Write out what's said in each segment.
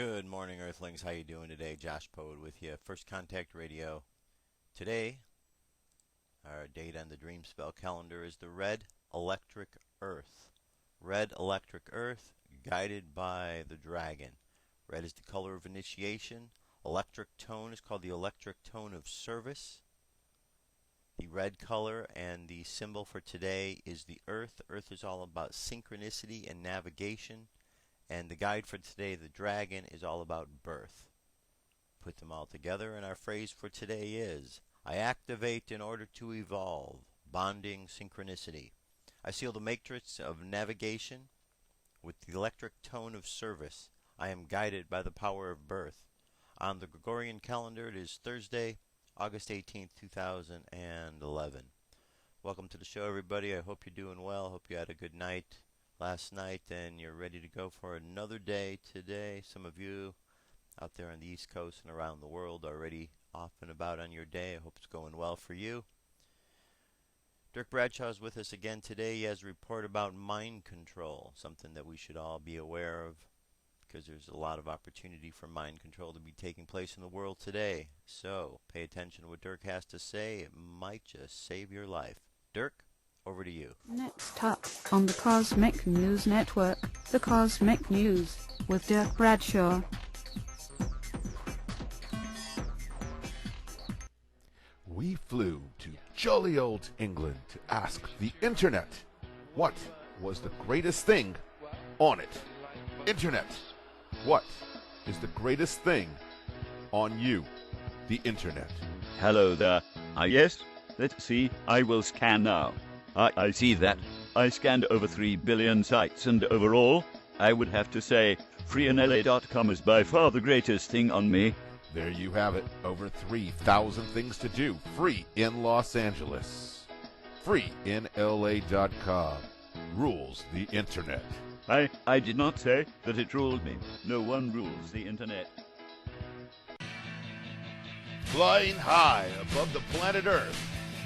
Good morning, Earthlings. How you doing today? Josh Poed with you. First Contact Radio. Today, our date on the Dream Spell calendar is the Red Electric Earth. Red Electric Earth, guided by the dragon. Red is the color of initiation. Electric tone is called the electric tone of service. The red color and the symbol for today is the Earth. Earth is all about synchronicity and navigation. And the guide for today, the dragon, is all about birth. Put them all together, and our phrase for today is, I activate in order to evolve, bonding synchronicity. I seal the matrix of navigation with the electric tone of service. I am guided by the power of birth. On the Gregorian calendar, it is Thursday, August 18th, 2011. Welcome to the show, everybody. I hope you're doing well. Hope you had a good night last night and you're ready to go for another day today. Some of you out there on the East Coast and around the world are already off and about on your day. I hope it's going well for you. Dirk Bradshaw is with us again today. He has a report about mind control, something that we should all be aware of because there's a lot of opportunity for mind control to be taking place in the world today. So pay attention to what Dirk has to say. It might just save your life. Dirk, over to you. Next up on the Cosmic News Network, the Cosmic News with Dirk Bradshaw. We flew to jolly old England to ask the Internet what was the greatest thing on it. Internet, what is the greatest thing on you, the Internet? Hello there. Yes, let's see. I will scan now. I see that. I scanned over 3 billion sites, and overall, I would have to say freeandla.com is by far the greatest thing on me. There you have it. Over 3,000 things to do. Free in Los Angeles. Freeinla.com rules the Internet. I did not say that it ruled me. No one rules the Internet. Flying high above the planet Earth,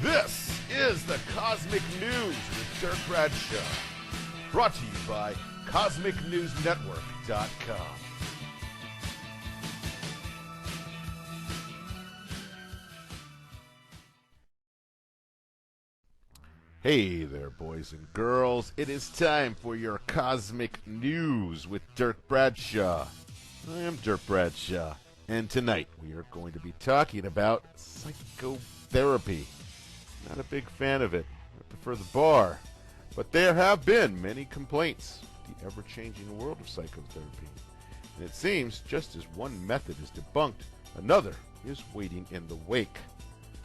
this is the Cosmic News with Dirk Bradshaw. Brought to you by CosmicNewsNetwork.com. Hey there, boys and girls. It is time for your Cosmic News with Dirk Bradshaw. I am Dirk Bradshaw, and tonight we are going to be talking about psychotherapy. Not a big fan of it. I prefer the bar. But there have been many complaints with the ever-changing world of psychotherapy. And it seems just as one method is debunked, another is waiting in the wake.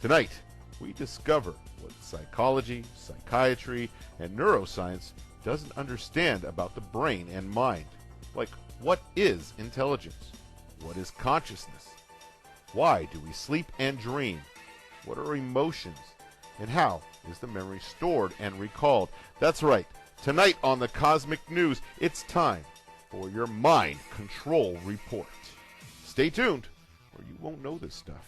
Tonight, we discover what psychology, psychiatry, and neuroscience doesn't understand about the brain and mind. Like, what is intelligence? What is consciousness? Why do we sleep and dream? What are emotions? And how is the memory stored and recalled? That's right. Tonight on the Cosmic News, it's time for your Mind Control Report. Stay tuned, or you won't know this stuff.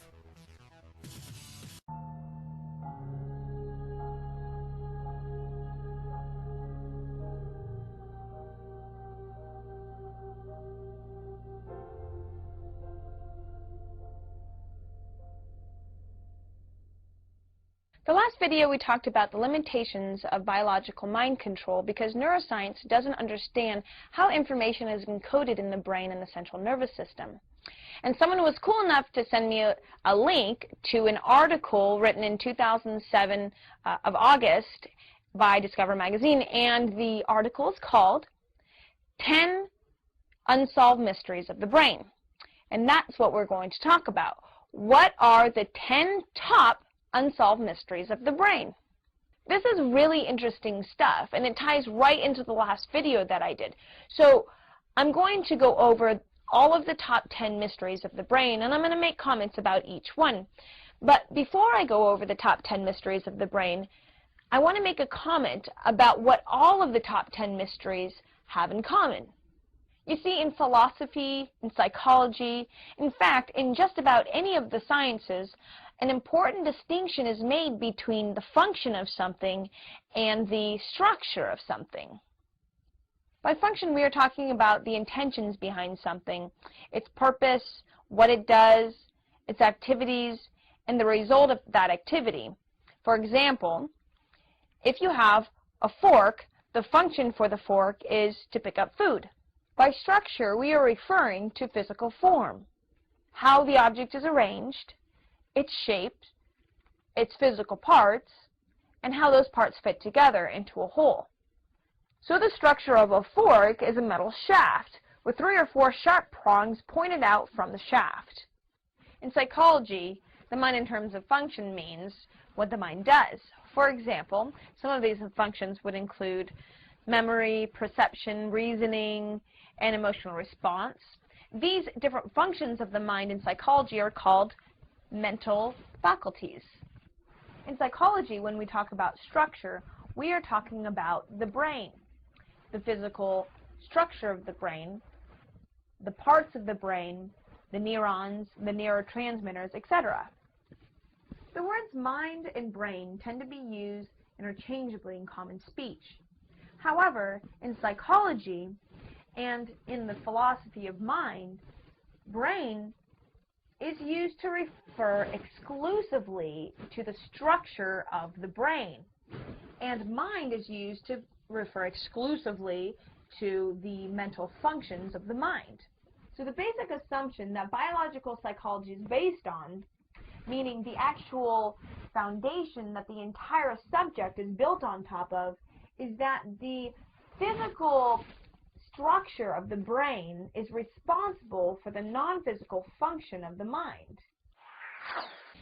The last video we talked about the limitations of biological mind control because neuroscience doesn't understand how information is encoded in the brain and the central nervous system. And someone was cool enough to send me a link to an article written in 2007 of August by Discover Magazine, and the article is called 10 Unsolved Mysteries of the Brain. And that's what we're going to talk about. What are the 10 top unsolved mysteries of the brain? This is really interesting stuff, and it ties right into the last video that I did. So I'm going to go over all of the top 10 mysteries of the brain, and I'm going to make comments about each one. But before I go over the top 10 mysteries of the brain, I want to make a comment about what all of the top 10 mysteries have in common. You see, in philosophy, in psychology, in fact, in just about any of the sciences, an important distinction is made between the function of something and the structure of something. By function, we are talking about the intentions behind something, its purpose, what it does, its activities, and the result of that activity. For example, if you have a fork, the function for the fork is to pick up food. By structure, we are referring to physical form, how the object is arranged, its shape, its physical parts, and how those parts fit together into a whole. So the structure of a fork is a metal shaft with 3 or 4 sharp prongs pointed out from the shaft. In psychology, the mind in terms of function means what the mind does. For example, some of these functions would include memory, perception, reasoning, and emotional response. These different functions of the mind in psychology are called mental faculties. In psychology, when we talk about structure, we are talking about the brain, the physical structure of the brain, the parts of the brain, the neurons, the neurotransmitters, etc. The words mind and brain tend to be used interchangeably in common speech. However, in psychology and in the philosophy of mind, brain is used to refer exclusively to the structure of the brain, and mind is used to refer exclusively to the mental functions of the mind. So the basic assumption that biological psychology is based on, meaning the actual foundation that the entire subject is built on top of, is that the physical structure of the brain is responsible for the non-physical function of the mind.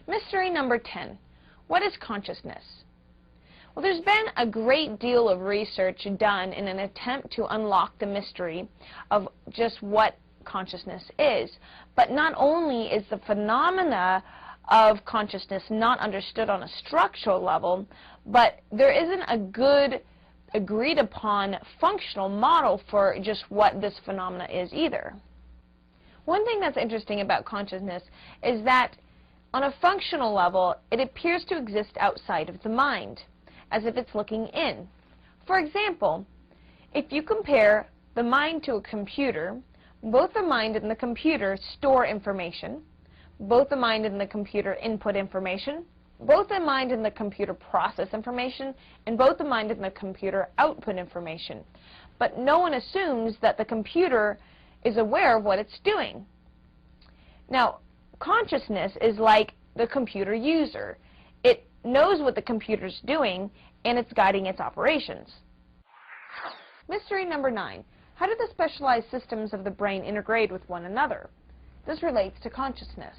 Mystery number 10. What is consciousness? Well, there's been a great deal of research done in an attempt to unlock the mystery of just what consciousness is. But not only is the phenomena of consciousness not understood on a structural level, but there isn't a good agreed upon functional model for just what this phenomena is either. One thing that's interesting about consciousness is that on a functional level, it appears to exist outside of the mind, as if it's looking in. For example, if you compare the mind to a computer, both the mind and the computer store information, both the mind and the computer input information, both the mind and the computer process information, and both the mind and the computer output information. But no one assumes that the computer is aware of what it's doing. Now, consciousness is like the computer user. It knows what the computer's doing, and it's guiding its operations. Mystery number 9. How do the specialized systems of the brain integrate with one another? This relates to consciousness.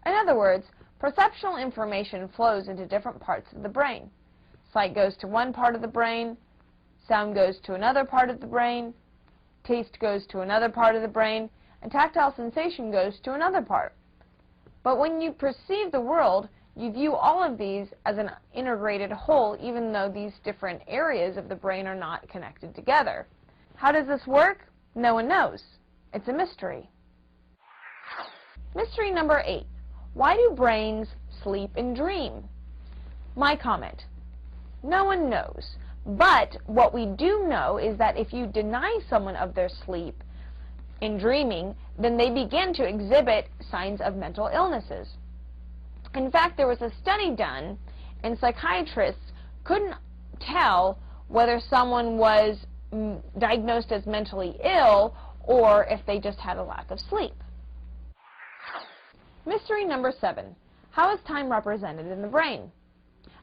In other words, perceptual information flows into different parts of the brain. Sight goes to one part of the brain, sound goes to another part of the brain, taste goes to another part of the brain, and tactile sensation goes to another part. But when you perceive the world, you view all of these as an integrated whole, even though these different areas of the brain are not connected together. How does this work? No one knows. It's a mystery. Mystery number 8. Why do brains sleep and dream? My comment. No one knows. But what we do know is that if you deny someone of their sleep and dreaming, then they begin to exhibit signs of mental illnesses. In fact, there was a study done, and psychiatrists couldn't tell whether someone was diagnosed as mentally ill or if they just had a lack of sleep. Mystery number 7. How is time represented in the brain?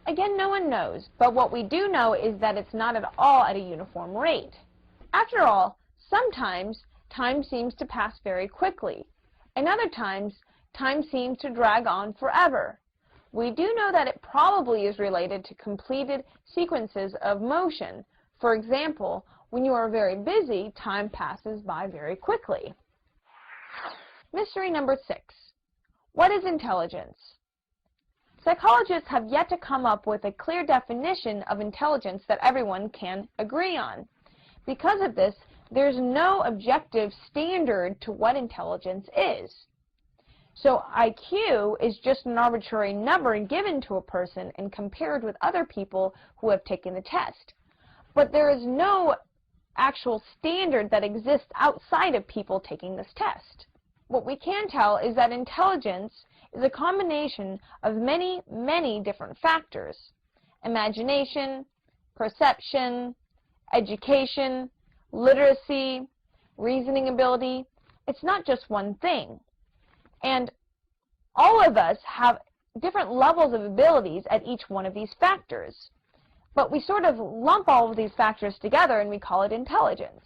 Again, no one knows, but what we do know is that it's not at all at a uniform rate. After all, sometimes time seems to pass very quickly, and other times time seems to drag on forever. We do know that it probably is related to completed sequences of motion. For example, when you are very busy, time passes by very quickly. Mystery number 6. What is intelligence? Psychologists have yet to come up with a clear definition of intelligence that everyone can agree on. Because of this, there's no objective standard to what intelligence is. So IQ is just an arbitrary number given to a person and compared with other people who have taken the test. But there is no actual standard that exists outside of people taking this test. What we can tell is that intelligence is a combination of many, many different factors. Imagination, perception, education, literacy, reasoning ability. It's not just one thing. And all of us have different levels of abilities at each one of these factors. But we sort of lump all of these factors together and we call it intelligence.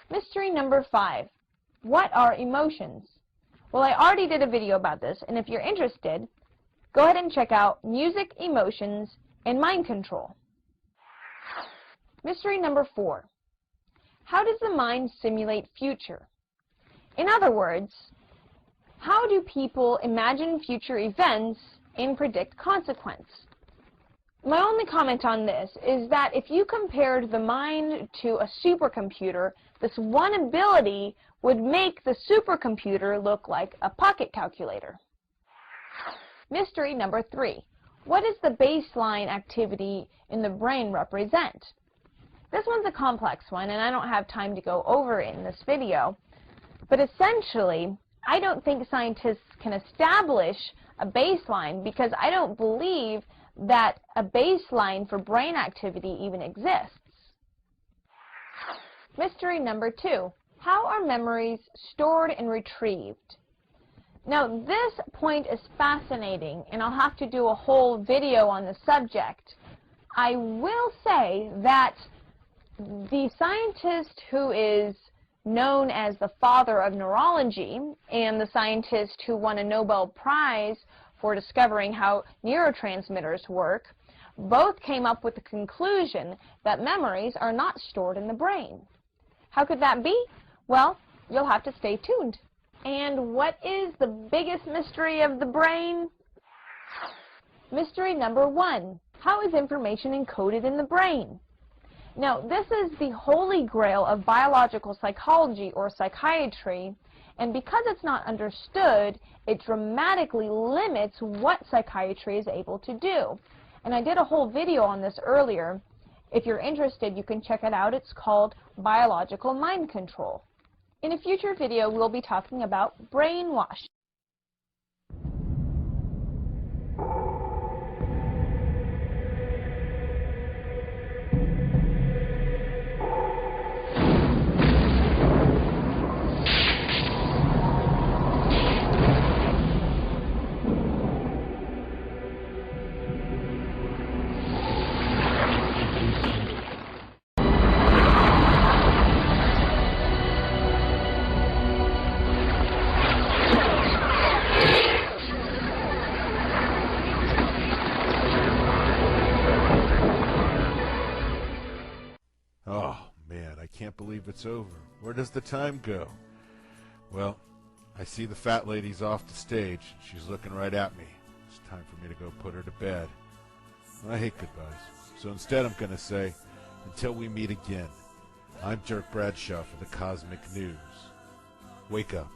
Mystery number 5. What are emotions? Well, I already did a video about this, and if you're interested, go ahead and check out Music, Emotions, and Mind Control. Mystery number 4. How does the mind simulate future? In other words, how do people imagine future events and predict consequence? My only comment on this is that if you compared the mind to a supercomputer, this one ability would make the supercomputer look like a pocket calculator. Mystery number 3. What does the baseline activity in the brain represent? This one's a complex one, and I don't have time to go over it in this video. But essentially, I don't think scientists can establish a baseline because I don't believe that a baseline for brain activity even exists. Mystery number 2. How are memories stored and retrieved? Now, this point is fascinating, and I'll have to do a whole video on the subject. I will say that the scientist who is known as the father of neurology and the scientist who won a Nobel Prize for discovering how neurotransmitters work, both came up with the conclusion that memories are not stored in the brain. How could that be? Well, you'll have to stay tuned. And what is the biggest mystery of the brain? Mystery number 1. How is information encoded in the brain? Now, this is the holy grail of biological psychology or psychiatry, and because it's not understood, it dramatically limits what psychiatry is able to do. And I did a whole video on this earlier. If you're interested, you can check it out. It's called Biological Mind Control. In a future video, we'll be talking about brainwashing. Can't believe it's over. Where does the time go? Well, I see the fat lady's off the stage. She's looking right at me. It's time for me to go put her to bed. I hate goodbyes. So instead I'm going to say, until we meet again, I'm Dirk Bradshaw for the Cosmic News. Wake up.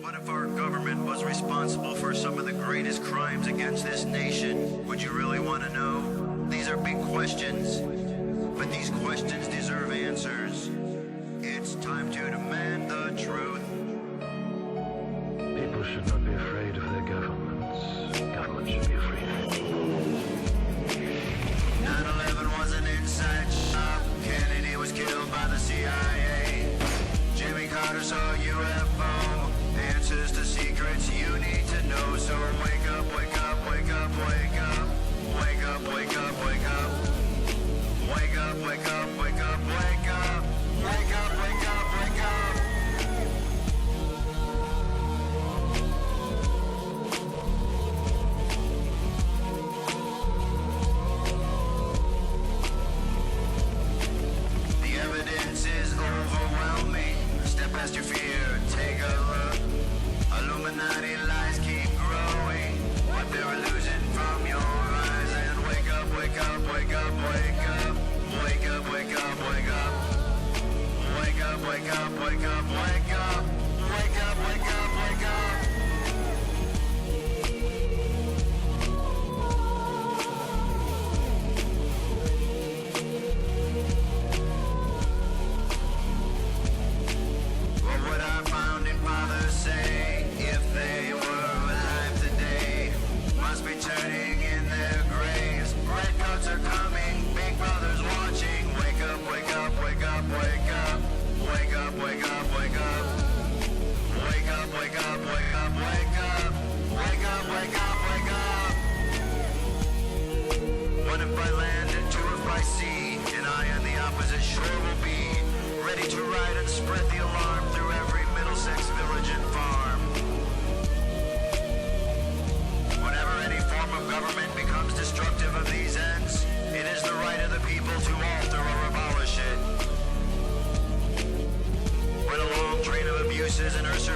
What if our government was responsible for some of the greatest crimes against this nation? Would you really want to know? These are big questions. But these questions deserve answers. It's time to demand the truth. People should not be afraid of their governments. Governments should be afraid of people. 9/11 was an inside job. Kennedy was killed by the CIA. Jimmy Carter saw a UFO. Answers to secrets you need to know. So wake up, wake up, wake up, wake up. Wake up, wake up, wake up. Wake up, wake up, wake up, wake up. Wake up, wake up, wake up.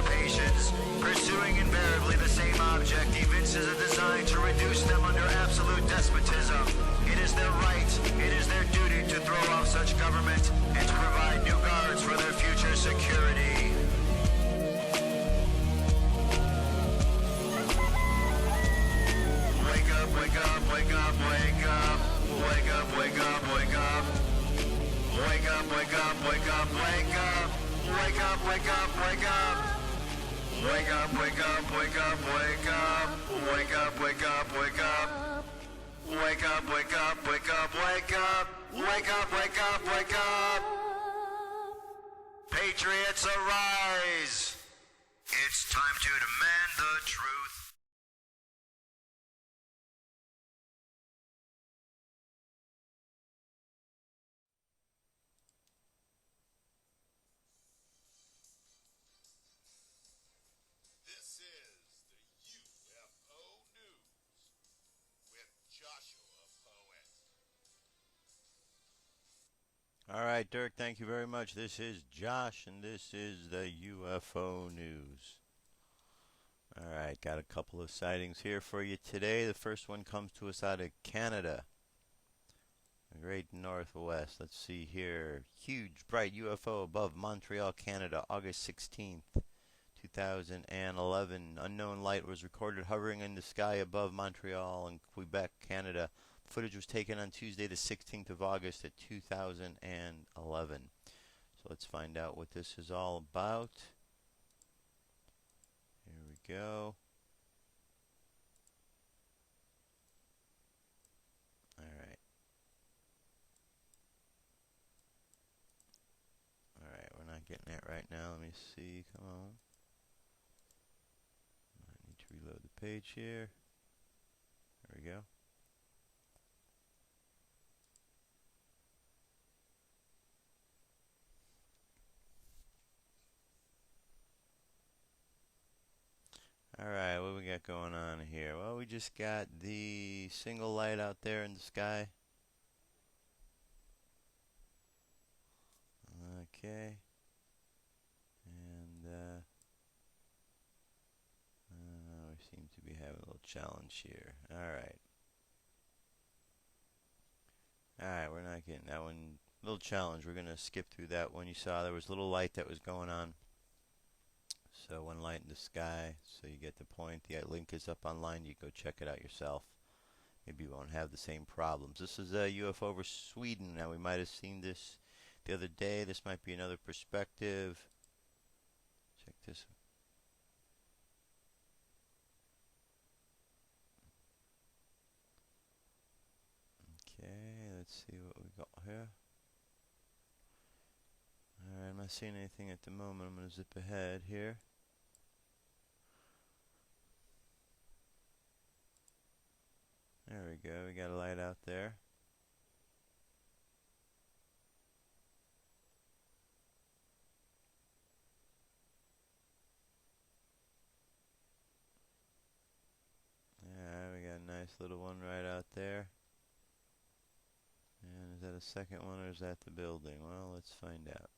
usurpations, pursuing invariably the same object, evinces a design to reduce them under absolute despotism. It is their right, it is their duty to throw off such government and to provide new guards for their future security. Wake up, wake up, wake up, wake up. Wake up, wake up, wake up. Wake up, wake up, wake up, wake up. Wake up, wake up, wake up. Wake up, wake up, wake up, wake up. Wake up, wake up, wake up. Wake up, wake up, wake up, wake up. Wake up, wake up, wake up. Patriots arise. It's time to demand the truth. This is the UFO News with Joshua Poet. All right, Dirk, thank you very much. This is Josh, and this is the UFO News. All right, got a couple of sightings here for you today. The first one comes to us out of Canada, the great northwest. Let's see here. Huge, bright UFO above Montreal, Canada, August 16th, 2011. Unknown light was recorded hovering in the sky above Montreal and Quebec, Canada. Footage was taken on Tuesday, the 16th of August at 2011. So let's find out what this is all about. Here we go. All right. All right, we're not getting it right now. Let me see. Come on. I need to reload the page here. There we go. Alright, what we got going on here? Well, we just got the single light out there in the sky. Okay. And, we seem to be having a little challenge here. Alright. Alright, we're not getting that one. Little challenge. We're going to skip through that one. You saw there was a little light that was going on. So one light in the sky, so you get the point. The link is up online. You go check it out yourself. Maybe you won't have the same problems. This is a UFO over Sweden. Now we might have seen this the other day. This might be another perspective. Check this. Okay, let's see what we got here. Alright, I'm not seeing anything at the moment. I'm going to zip ahead here. There we go, we got a light out there. Yeah, we got a nice little one right out there. And is that a second one or is that the building? Well, let's find out.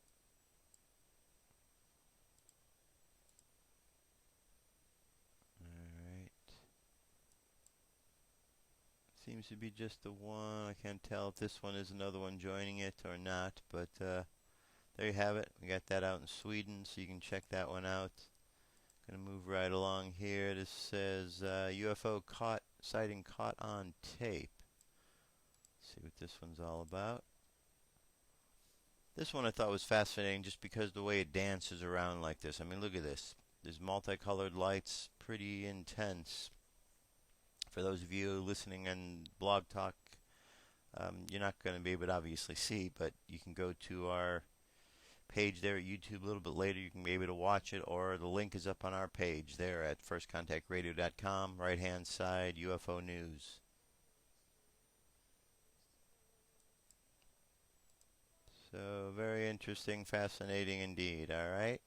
Seems to be just the one. I can't tell if this one is another one joining it or not, but there you have it. We got that out in Sweden, so you can check that one out. Gonna move right along here. This says UFO sighting caught on tape. Let's see what this one's all about. This one I thought was fascinating just because the way it dances around like this. I mean, look at this. There's multicolored lights, pretty intense. For those of you listening on Blog Talk, you're not going to be able to obviously see, but you can go to our page there at YouTube a little bit later. You can be able to watch it, or the link is up on our page there at firstcontactradio.com, right-hand side, UFO News. So, very interesting, fascinating indeed, alright?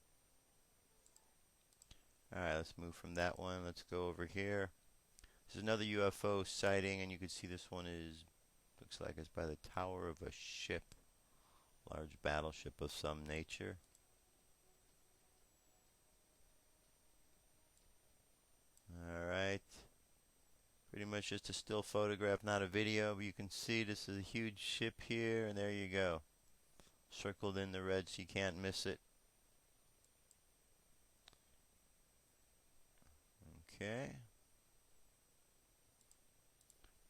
Alright, let's move from that one. Let's go over here. This is another UFO sighting, and you can see this one looks like it's by the tower of a ship. Large battleship of some nature. Pretty much just a still photograph, not a video, but you can see this is a huge ship here, and there you go. Circled in the red so you can't miss it. Okay.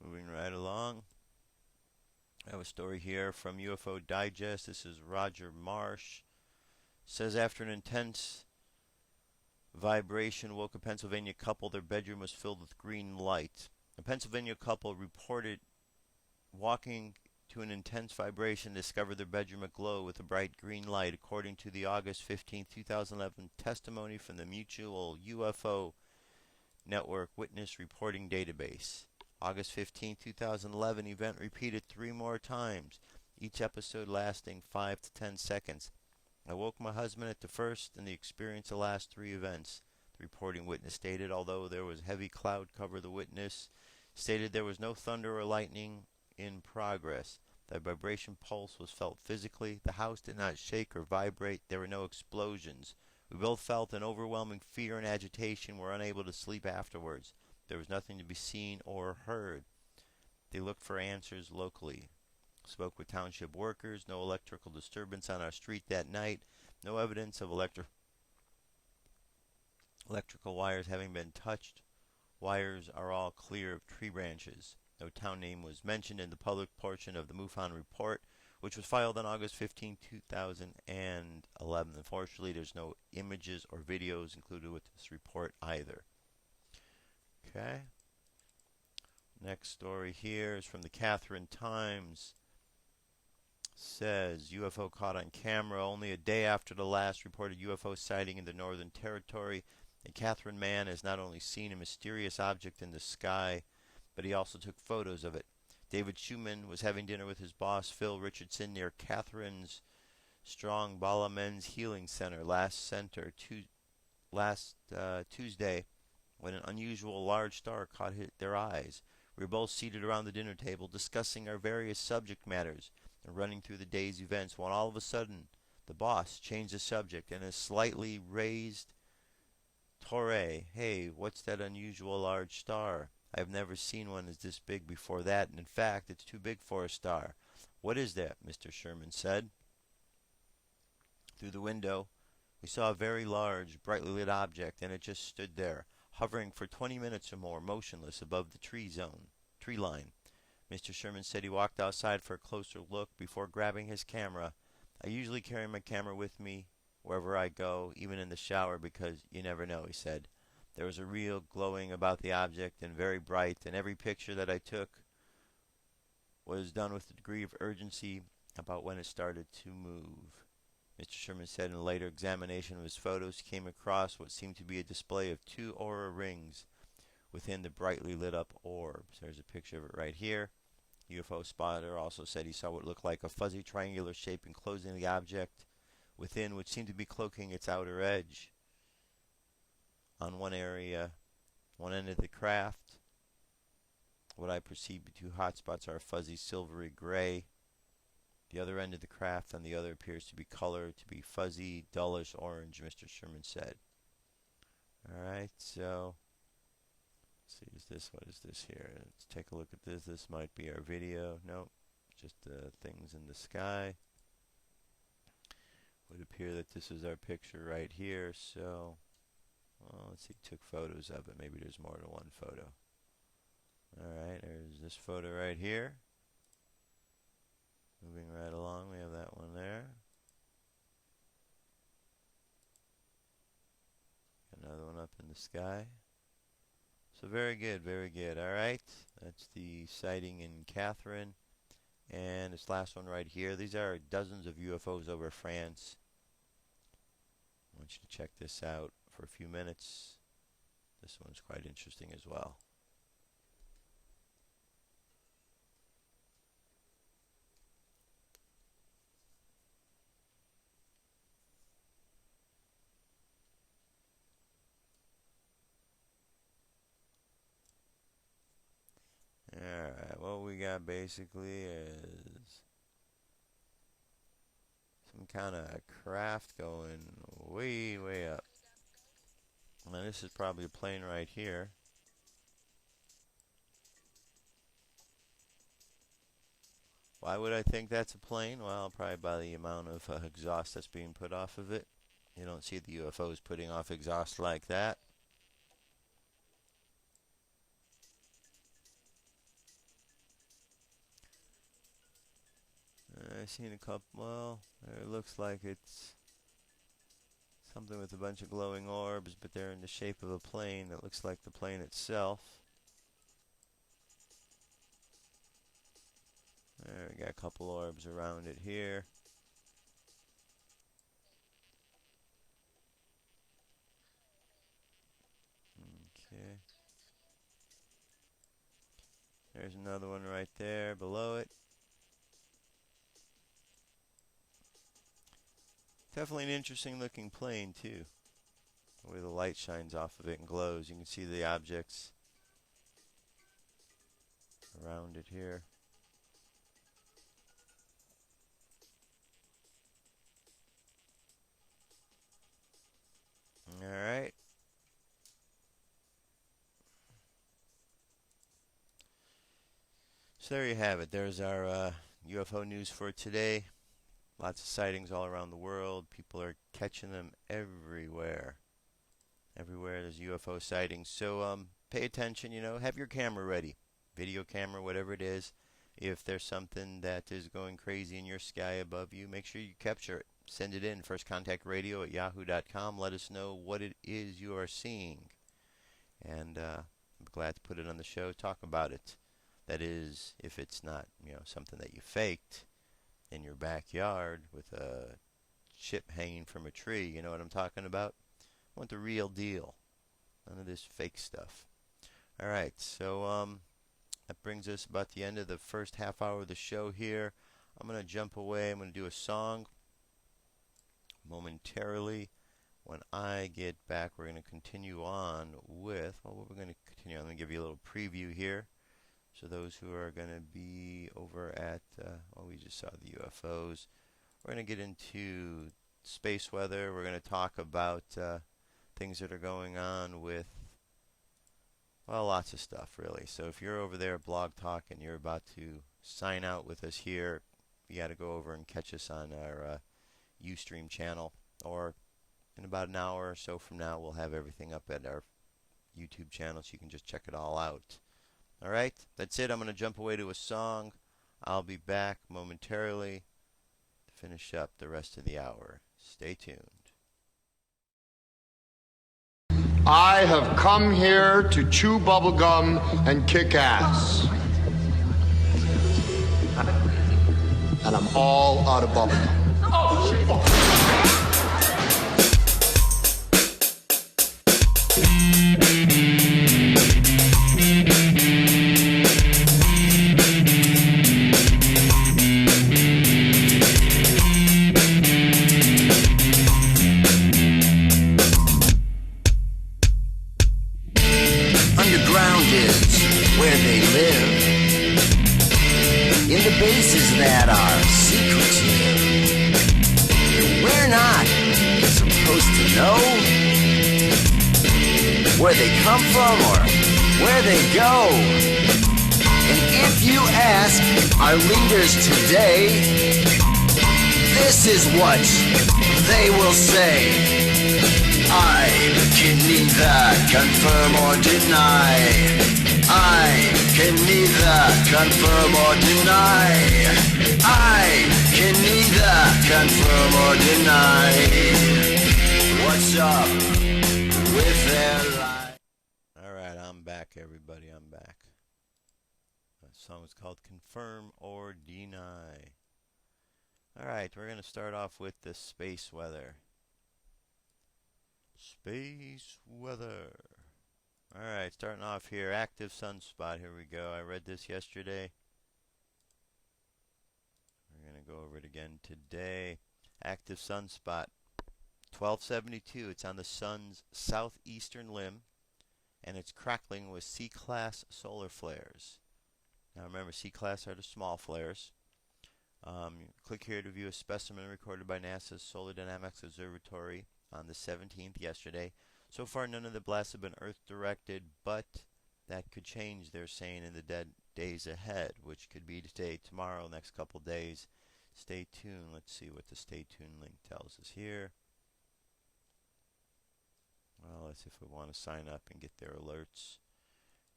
Moving right along. I have a story here from UFO Digest. This is Roger Marsh. Says after an intense vibration woke a Pennsylvania couple. Their bedroom was filled with green light. A Pennsylvania couple reported walking to an intense vibration discovered their bedroom aglow with a bright green light, according to the August 15, 2011 testimony from the Mutual UFO Network Witness Reporting Database. August 15, 2011 event repeated 3 more times, each episode lasting 5 to 10 seconds. I woke my husband at the first and experienced the last 3 events, the reporting witness stated. Although there was heavy cloud cover, the witness stated there was no thunder or lightning in progress. The vibration pulse was felt physically. The house did not shake or vibrate. There were no explosions. We both felt an overwhelming fear and agitation. Were unable to sleep afterwards. There was nothing to be seen or heard. They looked for answers locally. Spoke with township workers. No electrical disturbance on our street that night. No evidence of electrical wires having been touched. Wires are all clear of tree branches. No town name was mentioned in the public portion of the MUFON report, which was filed on August 15, 2011. Unfortunately, there's no images or videos included with this report either. Okay. Next story here is from the Catherine Times. Says UFO caught on camera. Only a day after the last reported UFO sighting in the Northern Territory, a Catherine man has not only seen a mysterious object in the sky, but he also took photos of it. David Schumann was having dinner with his boss, Phil Richardson, near Catherine's Strong Bala Men's Healing Center last Tuesday when an unusual large star caught their eyes. We were both seated around the dinner table discussing our various subject matters and running through the day's events when all of a sudden the boss changed the subject and a slightly raised Torre. Hey, what's that unusual large star? I've never seen one as this big before that, and in fact, it's too big for a star. What is that? Mr. Sherman said. Through the window, we saw a very large, brightly lit object, and it just stood there, hovering for 20 minutes or more, motionless above the tree line. Mr. Sherman said he walked outside for a closer look before grabbing his camera. I usually carry my camera with me wherever I go, even in the shower, because you never know, he said. There was a real glowing about the object and very bright, and every picture that I took was done with a degree of urgency about when it started to move. Mr. Sherman said in a later examination of his photos, he came across what seemed to be a display of 2 aura rings within the brightly lit up orbs. There's a picture of it right here. UFO spotter also said he saw what looked like a fuzzy triangular shape enclosing the object within, which seemed to be cloaking its outer edge. On one end of the craft, what I perceive to be 2 hot spots are fuzzy silvery gray. The other end of the craft on the other appears to be colored to be fuzzy, dullish orange, Mr. Sherman said. Alright, so let's see, what is this here? Let's take a look at this. This might be our video. Nope, just things in the sky. Would appear that this is our picture right here, so well, let's see, took photos of it. Maybe there's more than one photo. Alright, there's this photo right here. Moving right along, we have that one there. Another one up in the sky. So very good, very good. Alright, that's the sighting in Catherine. And this last one right here. These are dozens of UFOs over France. I want you to check this out for a few minutes. This one's quite interesting as well. Alright, what we got basically is some kind of craft going way, way up. Now this is probably a plane right here. Why would I think that's a plane? Well, probably by the amount of exhaust that's being put off of it. You don't see the UFOs putting off exhaust like that. I've seen a couple. Well, it looks like it's something with a bunch of glowing orbs, but they're in the shape of a plane that looks like the plane itself. There, we got a couple orbs around it here. Okay. There's another one right there below it. Definitely an interesting looking plane too. The way the light shines off of it and glows. You can see the objects around it here. Alright. So there you have it. There's our UFO news for today. Lots of sightings all around the world. People are catching them everywhere. Everywhere there's UFO sightings. So pay attention, you know, have your camera ready. Video camera, whatever it is. If there's something that is going crazy in your sky above you, make sure you capture it. Send it in, firstcontactradio@yahoo.com. Let us know what it is you are seeing. And I'm glad to put it on the show, talk about it. That is, if it's not, you know, something that you faked in your backyard with a chip hanging from a tree. You know what I'm talking about? I want the real deal. None of this fake stuff. Alright, so that brings us about the end of the first half hour of the show here. I'm going to jump away. I'm going to do a song momentarily. When I get back, we're going to continue on with, well, what we're going to continue on. Let me give you a little preview here. So those who are going to be over at, well, we just saw the UFOs. We're going to get into space weather. We're going to talk about things that are going on with, well, lots of stuff, really. So if you're over there at Blog Talk and you're about to sign out with us here, you got to go over and catch us on our Ustream channel. Or in about an hour or so from now, we'll have everything up at our YouTube channel, so you can just check it all out. Alright, that's it. I'm going to jump away to a song. I'll be back momentarily to finish up the rest of the hour. Stay tuned. I have come here to chew bubblegum and kick ass. And I'm all out of bubblegum. Bases that are secretive. We're not supposed to know where they come from or where they go. And if you ask our leaders today, this is what they will say. I can neither confirm or deny. I can neither confirm or deny. I can neither confirm or deny. What's up with their life? Alright, I'm back, everybody. I'm back. The song is called Confirm or Deny. Alright, we're going to start off with the space weather. Space weather. Alright, starting off here, active sunspot. Here we go. I read this yesterday. We're going to go over it again today. Active sunspot, 1272. It's on the sun's southeastern limb, and it's crackling with C-class solar flares. Now remember, C-class are the small flares. Click here to view a specimen recorded by NASA's Solar Dynamics Observatory on the 17th yesterday. So far, none of the blasts have been Earth-directed, but that could change, they're saying, in the days ahead, which could be today, tomorrow, next couple days. Stay tuned. Let's see what the stay tuned link tells us here. Well, let's see if we want to sign up and get their alerts.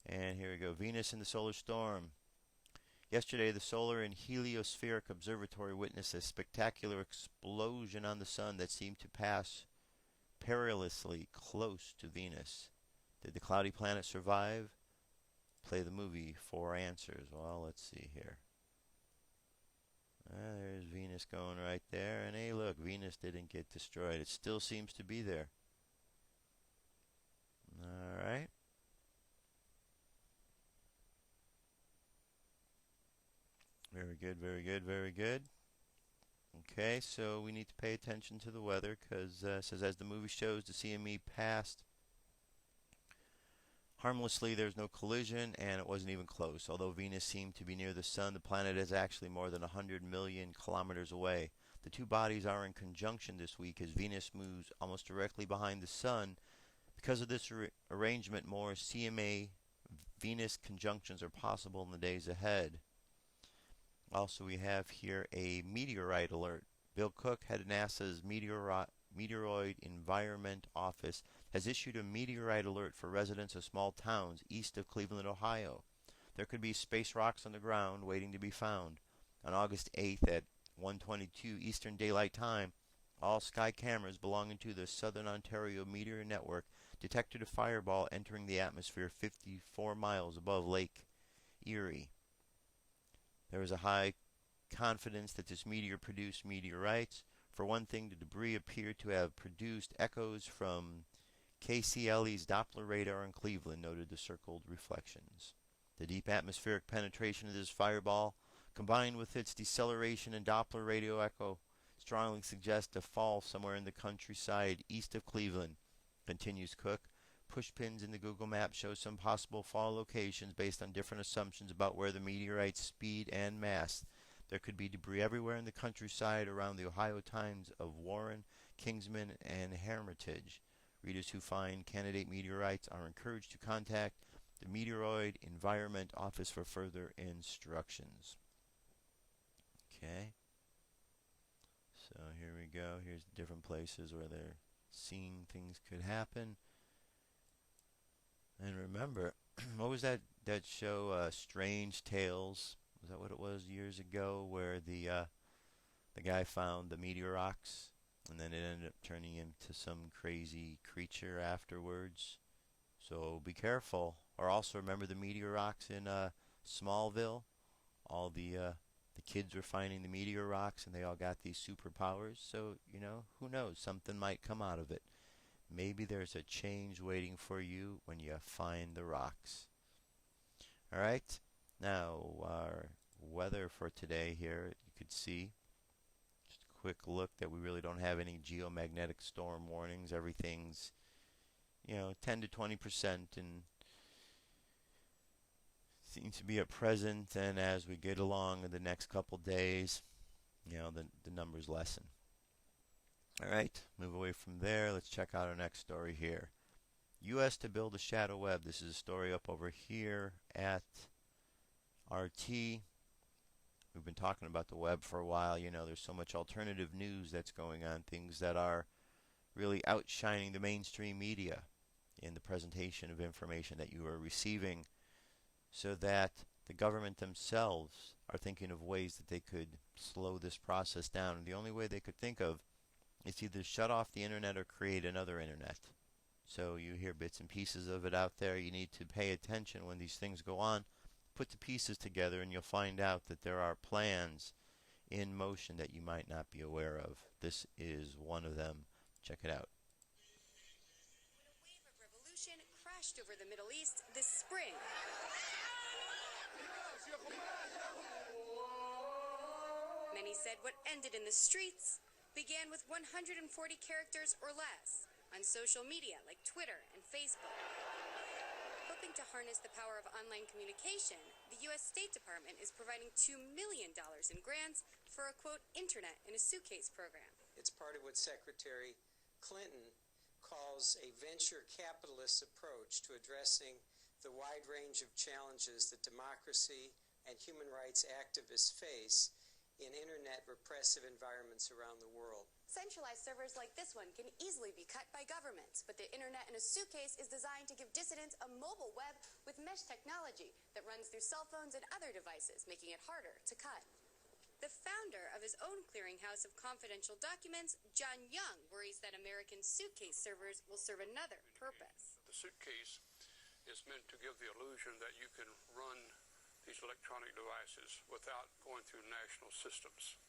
And here we go. Venus in the solar storm. Yesterday, the Solar and Heliospheric Observatory witnessed a spectacular explosion on the sun that seemed to pass perilously close to Venus. Did the cloudy planet survive? Play the movie for answers. Well, let's see here. There's Venus going right there. And hey, look, Venus didn't get destroyed. It still seems to be there. All right. Very good, very good, very good. Okay, so we need to pay attention to the weather because it says as the movie shows, the CME passed harmlessly. There's no collision, and it wasn't even close. Although Venus seemed to be near the sun, the planet is actually more than 100 million kilometers away. The two bodies are in conjunction this week as Venus moves almost directly behind the sun. Because of this arrangement, more CMA Venus conjunctions are possible in the days ahead. Also, we have here a meteorite alert. Bill Cook, head of NASA's Meteoroid Environment Office, has issued a meteorite alert for residents of small towns east of Cleveland, Ohio. There could be space rocks on the ground waiting to be found. On August 8th at 1:22 Eastern Daylight Time, all sky cameras belonging to the Southern Ontario Meteor Network detected a fireball entering the atmosphere 54 miles above Lake Erie. There is a high confidence that this meteor produced meteorites. For one thing, the debris appeared to have produced echoes from KCLE's Doppler radar in Cleveland, noted the circled reflections. The deep atmospheric penetration of this fireball, combined with its deceleration and Doppler radio echo, strongly suggests a fall somewhere in the countryside east of Cleveland, continues Cook. Pushpins in the Google map show some possible fall locations based on different assumptions about where the meteorite's speed and mass. There could be debris everywhere in the countryside around the Ohio towns of Warren, Kingsman, and Hermitage. Readers who find candidate meteorites are encouraged to contact the Meteoroid Environment Office for further instructions. Okay. So here we go. Here's the different places where they're seeing things could happen. And remember, what was that show, Strange Tales? Was that what it was years ago, where the guy found the meteor rocks, and then it ended up turning into some crazy creature afterwards? So be careful. Or also remember the meteor rocks in Smallville? All the kids were finding the meteor rocks, and they all got these superpowers. So, who knows? Something might come out of it. Maybe there's a change waiting for you when you find the rocks. All right. Now, our weather for today here, you could see, just a quick look that we really don't have any geomagnetic storm warnings. Everything's, 10 to 20% and seems to be at present. And as we get along in the next couple days, the numbers lessen. All right, move away from there. Let's check out our next story here. U.S. to build a shadow web. This is a story up over here at RT. We've been talking about the web for a while. There's so much alternative news that's going on, things that are really outshining the mainstream media in the presentation of information that you are receiving, so that the government themselves are thinking of ways that they could slow this process down. And the only way they could think of is either shut off the internet or create another internet. So you hear bits and pieces of it out there. You need to pay attention when these things go on. Put the pieces together and you'll find out that there are plans in motion that you might not be aware of. This is one of them. Check it out. When a wave of revolution crashed over the Middle East this spring, many said what ended in the streets began with 140 characters or less on social media like Twitter and Facebook. Hoping to harness the power of online communication, the U.S. State Department is providing $2 million in grants for a, quote, internet in a suitcase program. It's part of what Secretary Clinton calls a venture capitalist approach to addressing the wide range of challenges that democracy and human rights activists face in internet repressive environments around the world. Centralized servers like this one can easily be cut by governments, but the internet in a suitcase is designed to give dissidents a mobile web with mesh technology that runs through cell phones and other devices, making it harder to cut. The founder of his own clearinghouse of confidential documents, John Young, worries that American suitcase servers will serve another purpose. The suitcase is meant to give the illusion that you can run these electronic devices without going through national systems.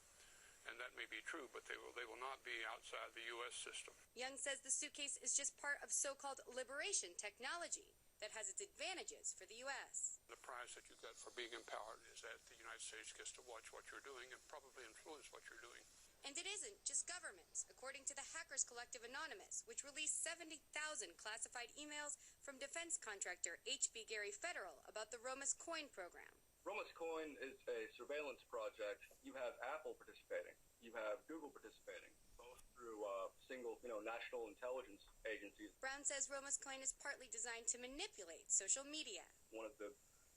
And that may be true, but they will not be outside the U.S. system. Young says the suitcase is just part of so-called liberation technology that has its advantages for the U.S. The prize that you get for being empowered is that the United States gets to watch what you're doing and probably influence what you're doing. And it isn't just governments. According to the Hackers Collective Anonymous, which released 70,000 classified emails from defense contractor H.B. Gary Federal about the Romus Coin program. Romus Coin is a surveillance project. You have Apple participating. You have Google participating, both through single, national intelligence agencies. Brown says Romus Coin is partly designed to manipulate social media. One of the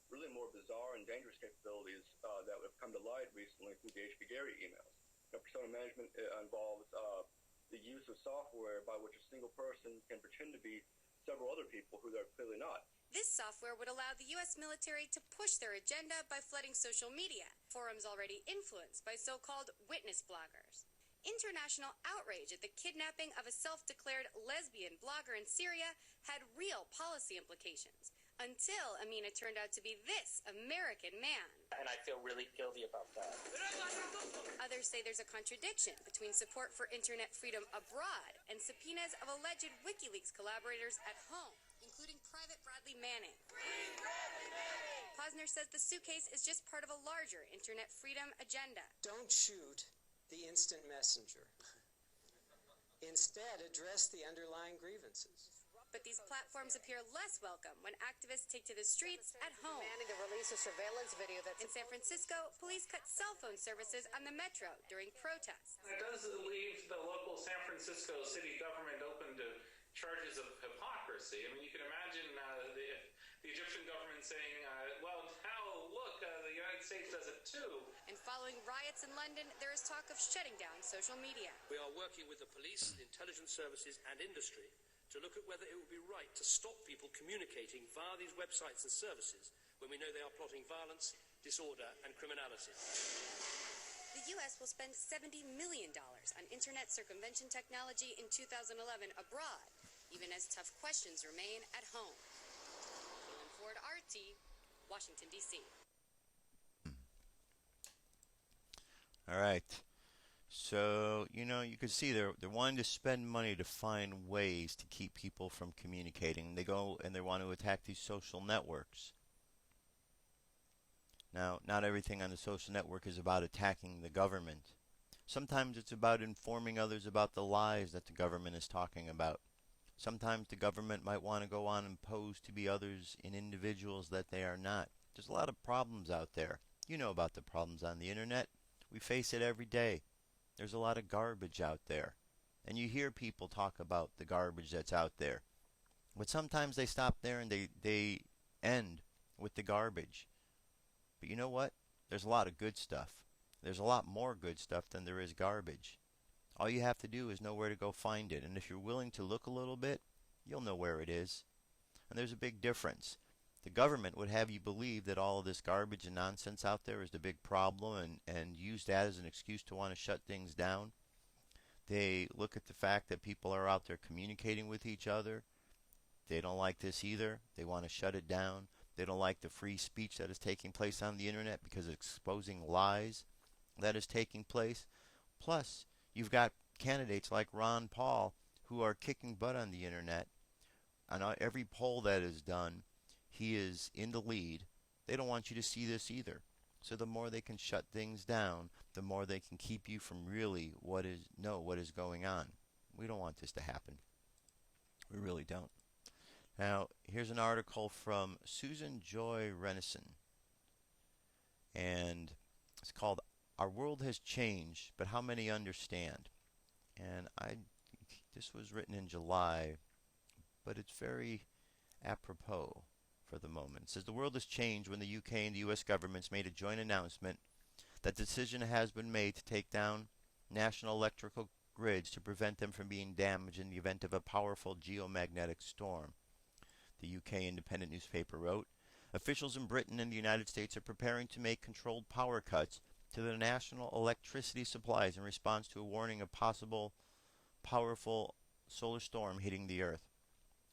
really more bizarre and dangerous capabilities that have come to light recently through the H.B. Gary emails. Persona management involves the use of software by which a single person can pretend to be several other people who they're clearly not. This software would allow the U.S. military to push their agenda by flooding social media, forums already influenced by so-called witness bloggers. International outrage at the kidnapping of a self-declared lesbian blogger in Syria had real policy implications, until Amina turned out to be this American man. And I feel really guilty about that. Others say there's a contradiction between support for internet freedom abroad and subpoenas of alleged WikiLeaks collaborators at home, including Private Bradley Manning. Posner says the suitcase is just part of a larger internet freedom agenda. Don't shoot the instant messenger. Instead, address the underlying grievances. But these platforms appear less welcome when activists take to the streets at home. Demanding the release of surveillance video that's in San Francisco, police cut cell phone services on the metro during protests. It does leave the local San Francisco city government open to charges of hypocrisy. I mean, you can imagine the Egyptian government saying, well, now look, the United States does it too. And following riots in London, there is talk of shutting down social media. We are working with the police, intelligence services and industry to look at whether it would be right to stop people communicating via these websites and services when we know they are plotting violence, disorder and criminality. The U.S. will spend $70 million on internet circumvention technology in 2011 abroad, even as tough questions remain at home. Caitlin Ford, RT, Washington, D.C. All right. So, you could see they're wanting to spend money to find ways to keep people from communicating. They go and they want to attack these social networks. Now, not everything on the social network is about attacking the government. Sometimes it's about informing others about the lies that the government is talking about. Sometimes the government might want to go on and pose to be others in individuals that they are not. There's a lot of problems out there. You know about the problems on the internet. We face it every day. There's a lot of garbage out there. And you hear people talk about the garbage that's out there. But sometimes they stop there and they end with the garbage. But you know what? There's a lot of good stuff. There's a lot more good stuff than there is garbage. All you have to do is know where to go find it. And if you're willing to look a little bit, you'll know where it is. And there's a big difference. The government would have you believe that all of this garbage and nonsense out there is the big problem and use that as an excuse to want to shut things down. They look at the fact that people are out there communicating with each other. They don't like this either. They want to shut it down. They don't like the free speech that is taking place on the internet because it's exposing lies that is taking place. Plus, you've got candidates like Ron Paul who are kicking butt on the internet. On every poll that is done, he is in the lead. They don't want you to see this either. So the more they can shut things down, the more they can keep you from really what is going on. We don't want this to happen. We really don't. Now, here's an article from Susan Joy Renison. And it's called Our World Has Changed, but How Many Understand? And this was written in July, but it's very apropos. for the moment. It says the world has changed when the UK and the US governments made a joint announcement that the decision has been made to take down national electrical grids to prevent them from being damaged in the event of a powerful geomagnetic storm. The UK Independent newspaper wrote, officials in Britain and the United States are preparing to make controlled power cuts to the national electricity supplies in response to a warning of possible powerful solar storm hitting the Earth.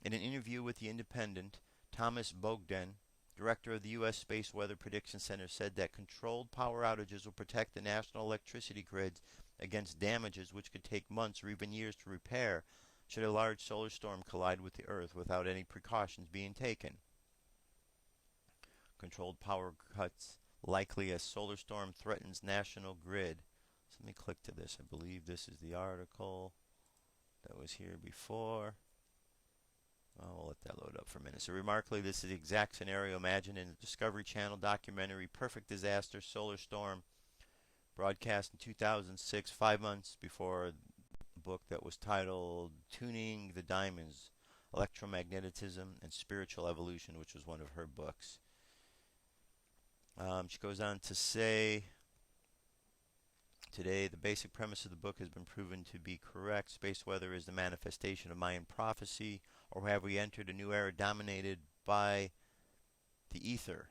In an interview with the Independent, Thomas Bogdan, director of the U.S. Space Weather Prediction Center, said that controlled power outages will protect the national electricity grids against damages which could take months or even years to repair should a large solar storm collide with the Earth without any precautions being taken. Controlled power cuts likely as solar storm threatens national grid. So let me click to this. I believe this is the article that was here before. We'll let that load up for a minute. So remarkably, this is the exact scenario imagined in the Discovery Channel documentary Perfect Disaster Solar Storm, broadcast in 2006, 5 months before a book that was titled Tuning the Diamonds, Electromagnetism and Spiritual Evolution, which was one of her books. She goes on to say, today, the basic premise of the book has been proven to be correct. Space weather is the manifestation of Mayan prophecy, or have we entered a new era dominated by the ether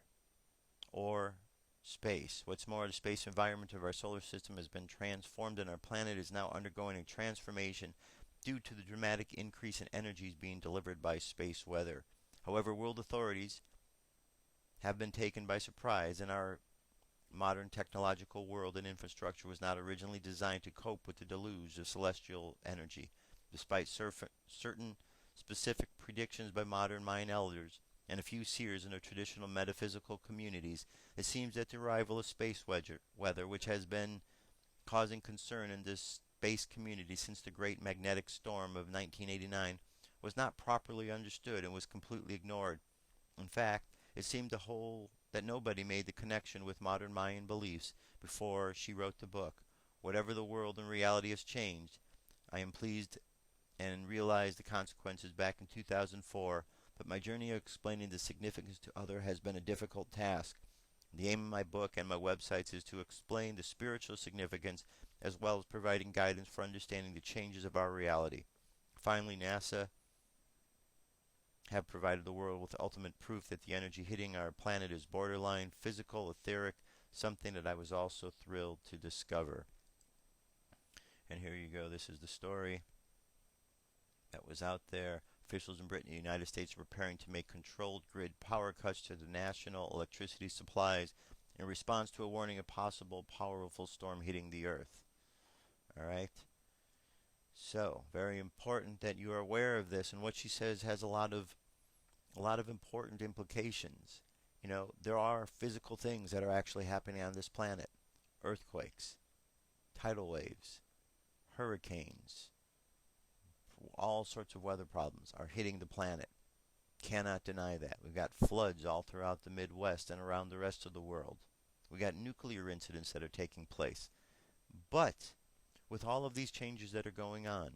or space? What's more, the space environment of our solar system has been transformed, and our planet is now undergoing a transformation due to the dramatic increase in energies being delivered by space weather. However, world authorities have been taken by surprise, and our modern technological world and infrastructure was not originally designed to cope with the deluge of celestial energy. Despite certain specific predictions by modern Mayan elders and a few seers in the traditional metaphysical communities, it seems that the arrival of space weather, which has been causing concern in this space community since the Great Magnetic Storm of 1989, was not properly understood and was completely ignored. In fact, it seemed that nobody made the connection with modern Mayan beliefs before she wrote the book. Whatever the world and reality has changed, I am pleased and realized the consequences back in 2004, but my journey of explaining the significance to others has been a difficult task. The aim of my book and my websites is to explain the spiritual significance as well as providing guidance for understanding the changes of our reality. Finally, NASA have provided the world with ultimate proof that the energy hitting our planet is borderline physical, etheric, something that I was also thrilled to discover. And here you go. This is the story that was out there. Officials in Britain and the United States are preparing to make controlled grid power cuts to the national electricity supplies in response to a warning of possible powerful storm hitting the Earth. All right? So, very important that you are aware of this, and what she says has a lot of important implications. You know, there are physical things that are actually happening on this planet. Earthquakes, tidal waves, hurricanes, all sorts of weather problems are hitting the planet. Cannot deny that. We've got floods all throughout the Midwest and around the rest of the world. We've got nuclear incidents that are taking place. But with all of these changes that are going on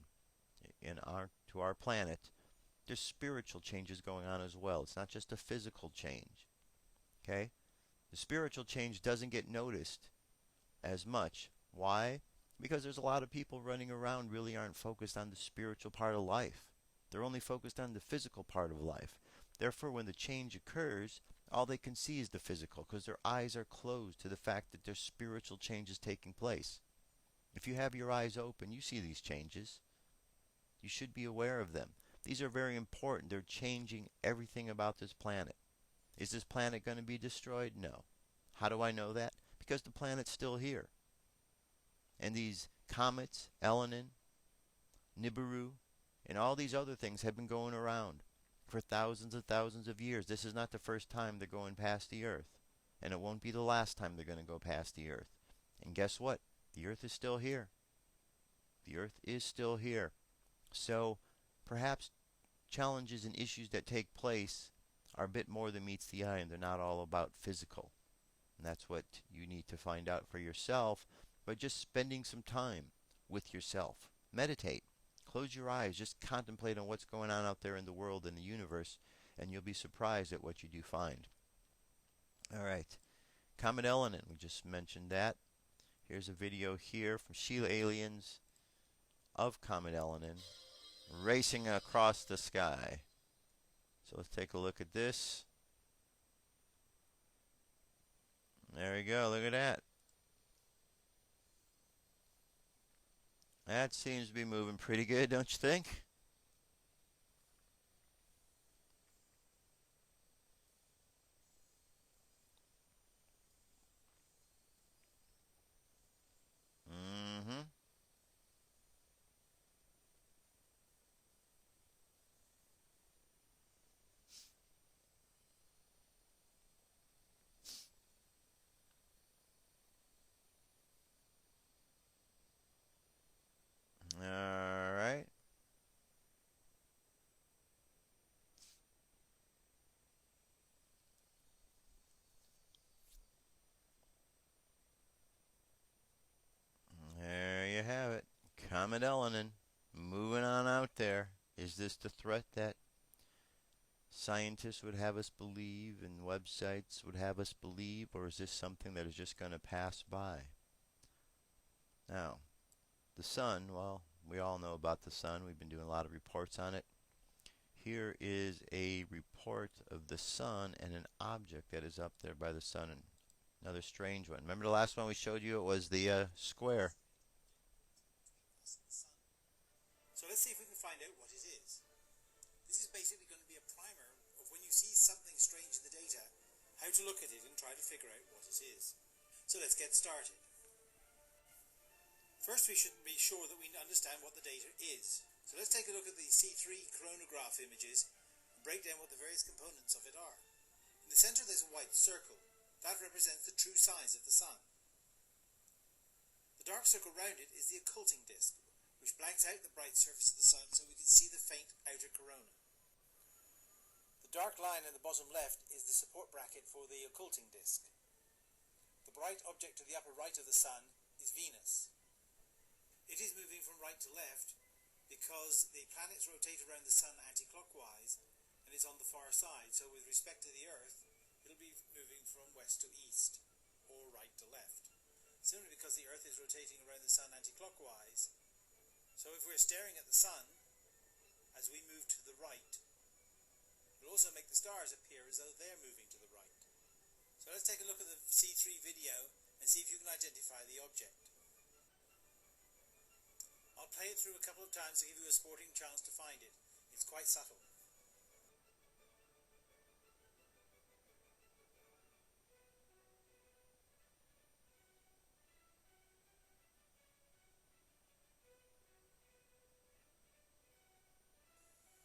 to our planet, there's spiritual changes going on as well. It's not just a physical change. Okay? The spiritual change doesn't get noticed as much. Why? Because there's a lot of people running around really aren't focused on the spiritual part of life. They're only focused on the physical part of life. Therefore, when the change occurs, all they can see is the physical because their eyes are closed to the fact that there's spiritual changes taking place. If you have your eyes open, you see these changes. You should be aware of them. These are very important. They're changing everything about this planet. Is this planet going to be destroyed? No. How do I know that? Because the planet's still here. And these comets, Elenin, Nibiru, and all these other things have been going around for thousands and thousands of years. This is not the first time they're going past the Earth. And it won't be the last time they're going to go past the Earth. And guess what? The Earth is still here. The Earth is still here. So, perhaps challenges and issues that take place are a bit more than meets the eye, and they're not all about physical. And that's what you need to find out for yourself by just spending some time with yourself. Meditate. Close your eyes. Just contemplate on what's going on out there in the world and the universe, and you'll be surprised at what you do find. All right, Comet Elenin, we just mentioned that. Here's a video here from Sheila Aliens of Comet Elenin racing across the sky. So let's take a look at this. There we go, look at that. That seems to be moving pretty good, don't you think? All right. There you have it. Comet Elenin moving on out there. Is this the threat that scientists would have us believe and websites would have us believe, or is this something that is just going to pass by? Now, the sun, well, we all know about the sun. We've been doing a lot of reports on it. Here is a report of the sun and an object that is up there by the sun. And another strange one. Remember the last one we showed you? It was the square. So let's see if we can find out what it is. This is basically going to be a primer of when you see something strange in the data, how to look at it and try to figure out what it is. So let's get started. First, we should be sure that we understand what the data is. So let's take a look at the C3 coronagraph images and break down what the various components of it are. In the center there's a white circle. That represents the true size of the sun. The dark circle round it is the occulting disk, which blanks out the bright surface of the sun so we can see the faint outer corona. The dark line in the bottom left is the support bracket for the occulting disk. The bright object to the upper right of the sun is Venus. It is moving from right to left because the planets rotate around the sun anti-clockwise and is on the far side, so with respect to the Earth it'll be moving from west to east or right to left. Similarly, because the Earth is rotating around the sun anti-clockwise, so if we're staring at the sun as we move to the right, it'll also make the stars appear as though they're moving to the right. So let's take a look at the C3 video and see if you can identify the object. I'll play it through a couple of times to give you a sporting chance to find it. It's quite subtle.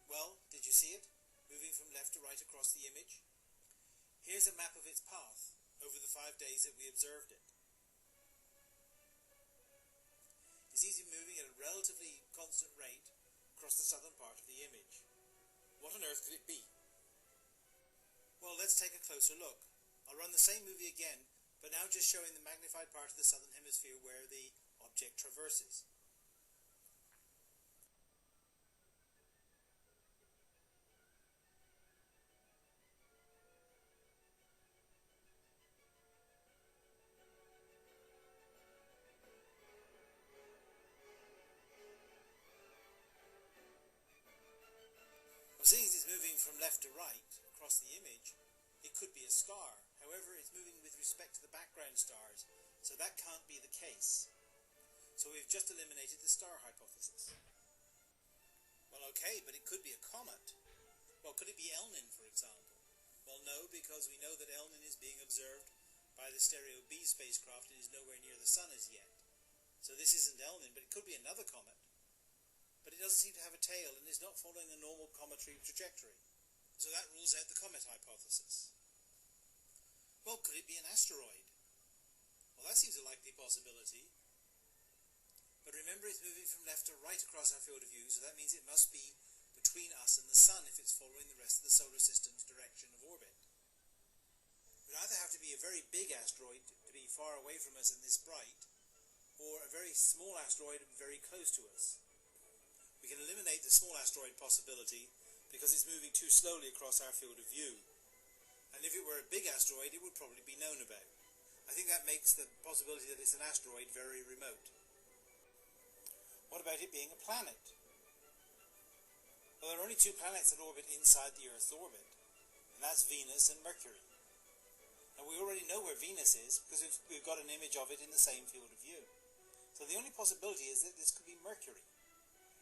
Well, did you see it? Moving from left to right across the image. Here's a map of its path over the 5 days that we observed it. It's easy moving at a relatively constant rate across the southern part of the image. What on earth could it be? Well, let's take a closer look. I'll run the same movie again, but now just showing the magnified part of the southern hemisphere where the object traverses. Seeing as it's moving from left to right across the image, it could be a star. However, it's moving with respect to the background stars, so that can't be the case. So we've just eliminated the star hypothesis. Well, okay, but it could be a comet. Well, could it be Elenin, for example? Well, no, because we know that Elenin is being observed by the Stereo B spacecraft and is nowhere near the sun as yet. So this isn't Elenin, but it could be another comet. But it doesn't seem to have a tail and is not following a normal cometary trajectory. So that rules out the comet hypothesis. Well, could it be an asteroid? Well, that seems a likely possibility. But remember, it's moving from left to right across our field of view, so that means it must be between us and the sun if it's following the rest of the solar system's direction of orbit. It would either have to be a very big asteroid to be far away from us and this bright, or a very small asteroid very close to us. We can eliminate the small asteroid possibility because it's moving too slowly across our field of view. And if it were a big asteroid, it would probably be known about. I think that makes the possibility that it's an asteroid very remote. What about it being a planet? Well, there are only two planets that orbit inside the Earth's orbit, and that's Venus and Mercury. Now, we already know where Venus is because we've got an image of it in the same field of view. So the only possibility is that this could be Mercury.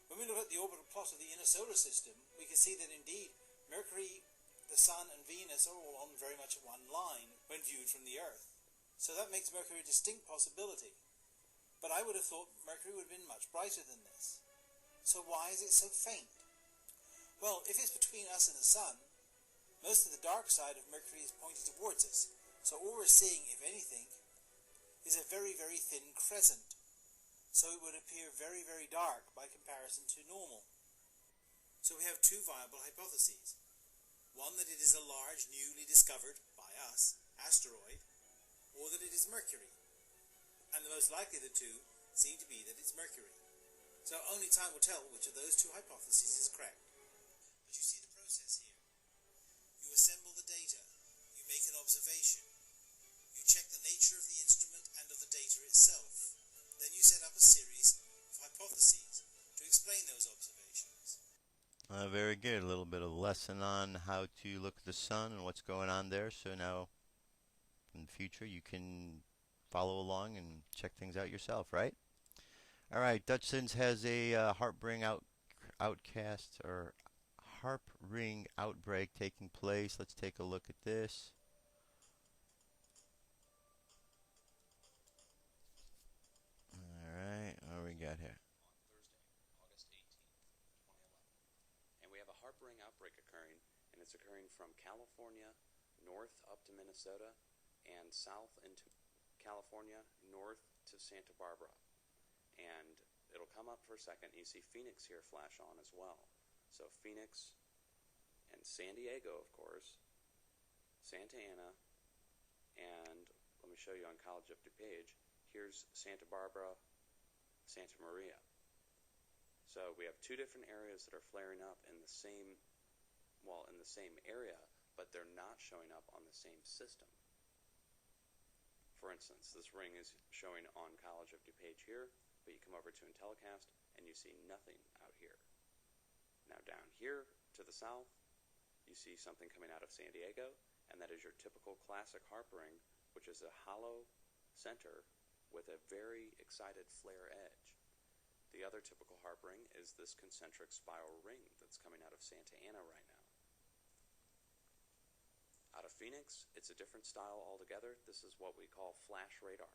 When we look at the orbital plot of the inner solar system, we can see that indeed Mercury, the Sun and Venus are all on very much one line when viewed from the Earth. So that makes Mercury a distinct possibility. But I would have thought Mercury would have been much brighter than this. So why is it so faint? Well, if it's between us and the Sun, most of the dark side of Mercury is pointed towards us. So all we're seeing, if anything, is a very, very thin crescent. So it would appear very, very dark by comparison to normal. So we have two viable hypotheses. One, that it is a large, newly discovered, by us, asteroid, or that it is Mercury. And the most likely of the two seem to be that it's Mercury. So only time will tell which of those two hypotheses is correct. But you see the process here. You assemble the data, you make an observation, you check the nature of the instrument and of the data itself. Then you set up a series of hypotheses to explain those observations. Very good. A little bit of lesson on how to look at the sun and what's going on there. So now, in the future, you can follow along and check things out yourself, right? All right. Dutchson's has a harp ring outbreak taking place. Let's take a look at this. Alright, what do we got here? On Thursday, August 18th, 2011. And we have a harp ring outbreak occurring, and it's occurring from California north up to Minnesota and south into California north to Santa Barbara. And it'll come up for a second. You see Phoenix here flash on as well. So Phoenix and San Diego, of course, Santa Ana, and let me show you on College of DuPage. Here's Santa Barbara, Santa Maria. So we have two different areas that are flaring up in the same area, but they're not showing up on the same system. For instance, this ring is showing on College of DuPage here, but you come over to Intellicast and you see nothing out here. Now down here to the south, you see something coming out of San Diego, and that is your typical classic harp ring, which is a hollow center with a very excited flare edge. The other typical harp ring is this concentric spiral ring that's coming out of Santa Ana right now. Out of Phoenix, it's a different style altogether. This is what we call flash radar.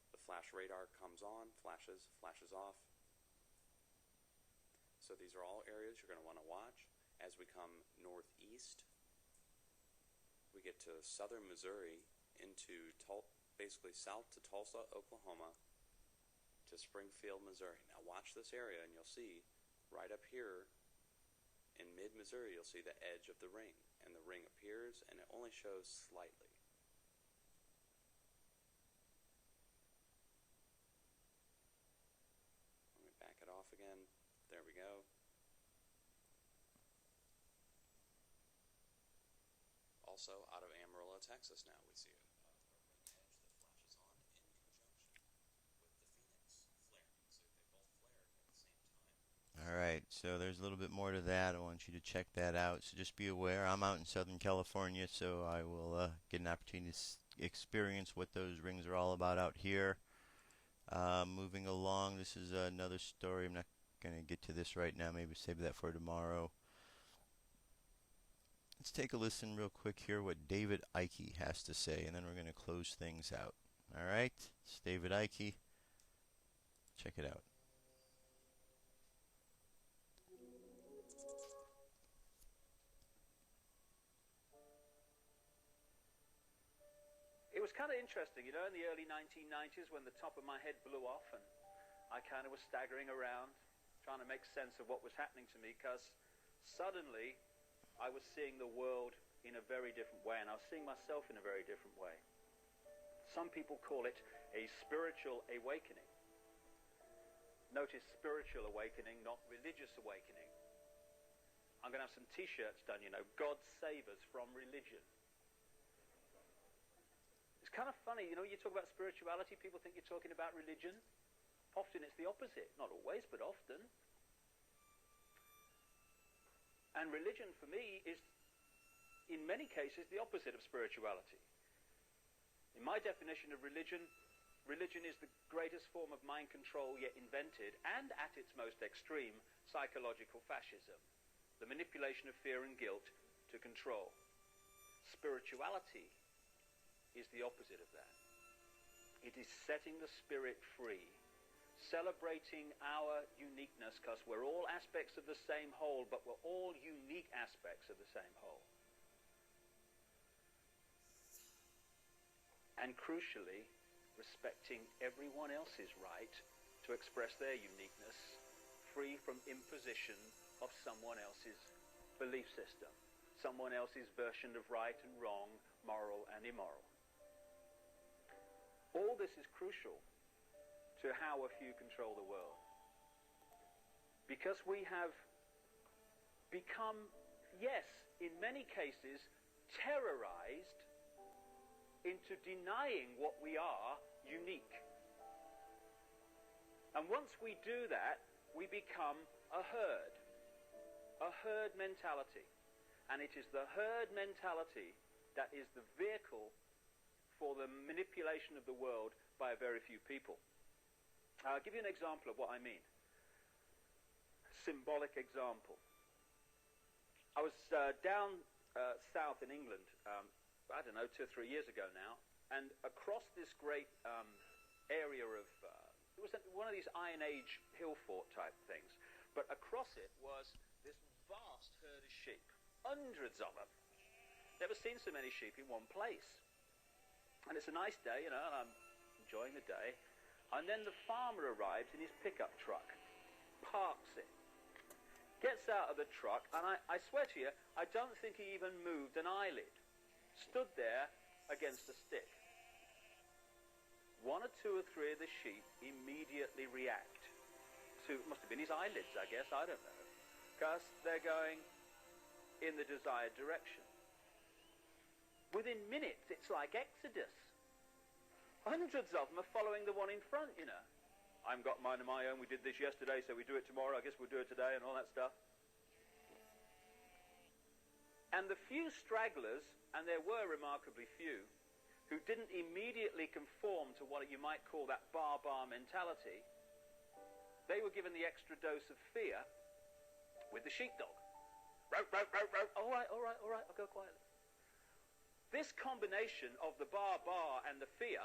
The flash radar comes on, flashes off. So these are all areas you're going to want to watch. As we come northeast, we get to southern Missouri into basically south to Tulsa, Oklahoma, to Springfield, Missouri. Now watch this area and you'll see right up here in mid-Missouri, you'll see the edge of the ring. And the ring appears and it only shows slightly. Let me back it off again. There we go. Also out of Amarillo, Texas now we see it. Alright, so there's a little bit more to that. I want you to check that out. So just be aware, I'm out in Southern California, so I will get an opportunity to experience what those rings are all about out here. Moving along, this is another story. I'm not going to get to this right now. Maybe save that for tomorrow. Let's take a listen real quick here what David Icke has to say, and then we're going to close things out. Alright, it's David Icke. Check it out. It was kind of interesting, you know, in the early 1990s when the top of my head blew off and I kind of was staggering around trying to make sense of what was happening to me, because suddenly I was seeing the world in a very different way, and I was seeing myself in a very different way. Some people call it a spiritual awakening. Notice spiritual awakening, not religious awakening. I'm going to have some T-shirts done, you know, God save us from religion. It's kind of funny, you know, you talk about spirituality, people think you're talking about religion. Often it's the opposite. Not always, but often. And religion, for me, is, in many cases, the opposite of spirituality. In my definition of religion, religion is the greatest form of mind control yet invented, and at its most extreme, psychological fascism. The manipulation of fear and guilt to control. Spirituality is the opposite of that. It is setting the spirit free, celebrating our uniqueness, because we're all aspects of the same whole, but we're all unique aspects of the same whole. And crucially, respecting everyone else's right to express their uniqueness, free from imposition of someone else's belief system, someone else's version of right and wrong, moral and immoral. All this is crucial to how a few control the world. Because we have become, yes, in many cases, terrorized into denying what we are unique. And once we do that, we become a herd mentality. And it is the herd mentality that is the vehicle for the manipulation of the world by a very few people. I'll give you an example of what I mean. Symbolic example. I was down south in England, I don't know, 2 or 3 years ago now, and across this great area of, it was one of these Iron Age hill fort type things, but across it was this vast herd of sheep, hundreds of them. Never seen so many sheep in one place. And it's a nice day, you know, and I'm enjoying the day. And then the farmer arrives in his pickup truck, parks it, gets out of the truck, and I swear to you, I don't think he even moved an eyelid. Stood there against a stick. 1 or 2 or 3 of the sheep immediately react to, must have been his eyelids, I guess, I don't know, because they're going in the desired direction. Within minutes, it's like Exodus. Hundreds of them are following the one in front, you know. I've got mine of my own, we did this yesterday, so we do it tomorrow, I guess we'll do it today, and all that stuff. And the few stragglers, and there were remarkably few, who didn't immediately conform to what you might call that bar mentality, they were given the extra dose of fear with the sheepdog. Row, row, row, row. All right, I'll go quietly. This combination of the bar and the fear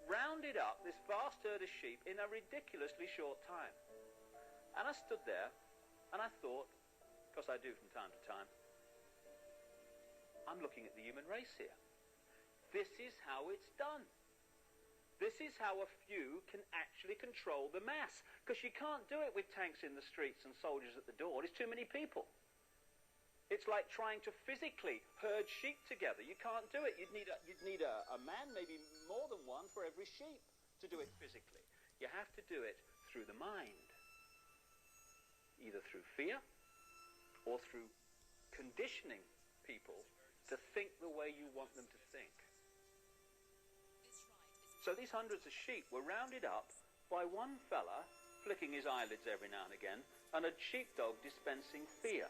rounded up this vast herd of sheep in a ridiculously short time. And I stood there and I thought, because I do from time to time, I'm looking at the human race here. This is how it's done. This is how a few can actually control the mass. Because you can't do it with tanks in the streets and soldiers at the door. There's too many people. It's like trying to physically herd sheep together. You can't do it. You'd need a man, maybe more than one, for every sheep to do it physically. You have to do it through the mind. Either through fear or through conditioning people to think the way you want them to think. So these hundreds of sheep were rounded up by one fella flicking his eyelids every now and again, and a sheepdog dispensing fear.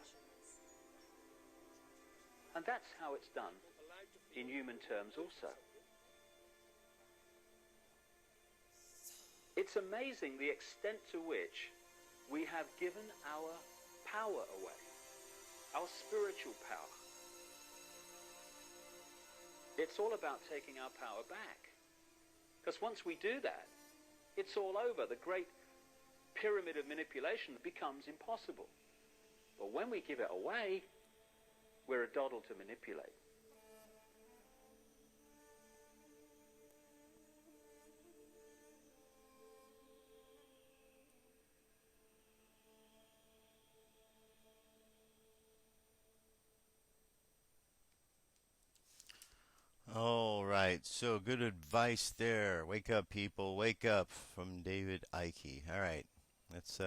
And that's how it's done in human terms also. It's amazing the extent to which we have given our power away, our spiritual power. It's all about taking our power back. Because once we do that, it's all over. The great pyramid of manipulation becomes impossible. But when we give it away, we're a doddle to manipulate. All right, so good advice there. Wake up, people, wake up, from David Icke. All right, let's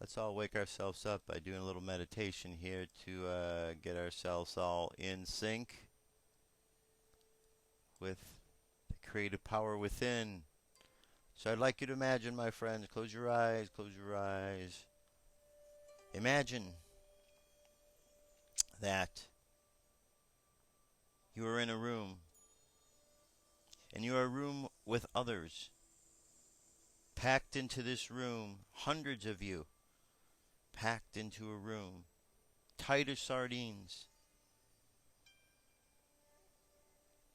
Let's all wake ourselves up by doing a little meditation here to get ourselves all in sync with the creative power within. So I'd like you to imagine, my friends, close your eyes, close your eyes. Imagine that you are in a room, and you are a room with others. Packed into this room, hundreds of you, packed into a room, tight as sardines.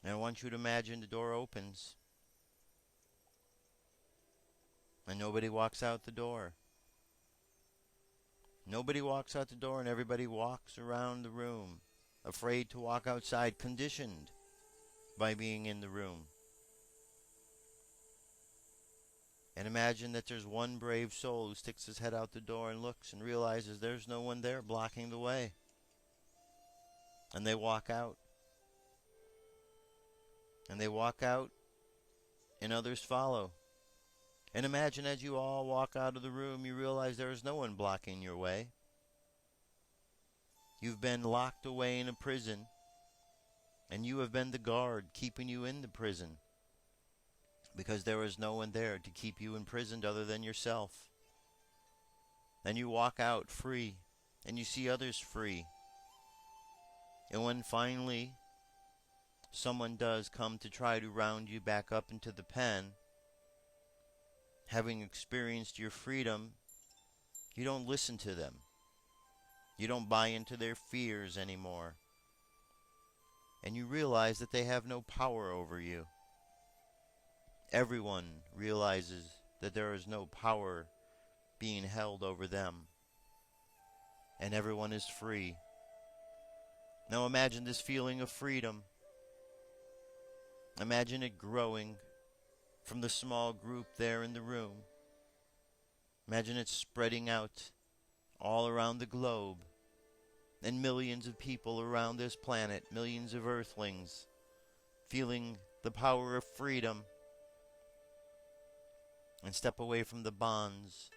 And I want you to imagine the door opens, and nobody walks out the door. Nobody walks out the door, and everybody walks around the room, afraid to walk outside, conditioned by being in the room. And imagine that there's one brave soul who sticks his head out the door and looks and realizes there's no one there blocking the way. And they walk out. And they walk out, and others follow. And imagine as you all walk out of the room, you realize there is no one blocking your way. You've been locked away in a prison, and you have been the guard keeping you in the prison, because there is no one there to keep you imprisoned other than yourself. Then you walk out free, and you see others free. And when finally someone does come to try to round you back up into the pen, having experienced your freedom, you don't listen to them. You don't buy into their fears anymore. And you realize that they have no power over you. Everyone realizes that there is no power being held over them. And everyone is free. Now imagine this feeling of freedom. Imagine it growing from the small group there in the room. Imagine it spreading out all around the globe, and millions of people around this planet, millions of earthlings, feeling the power of freedom, and step away from the bonds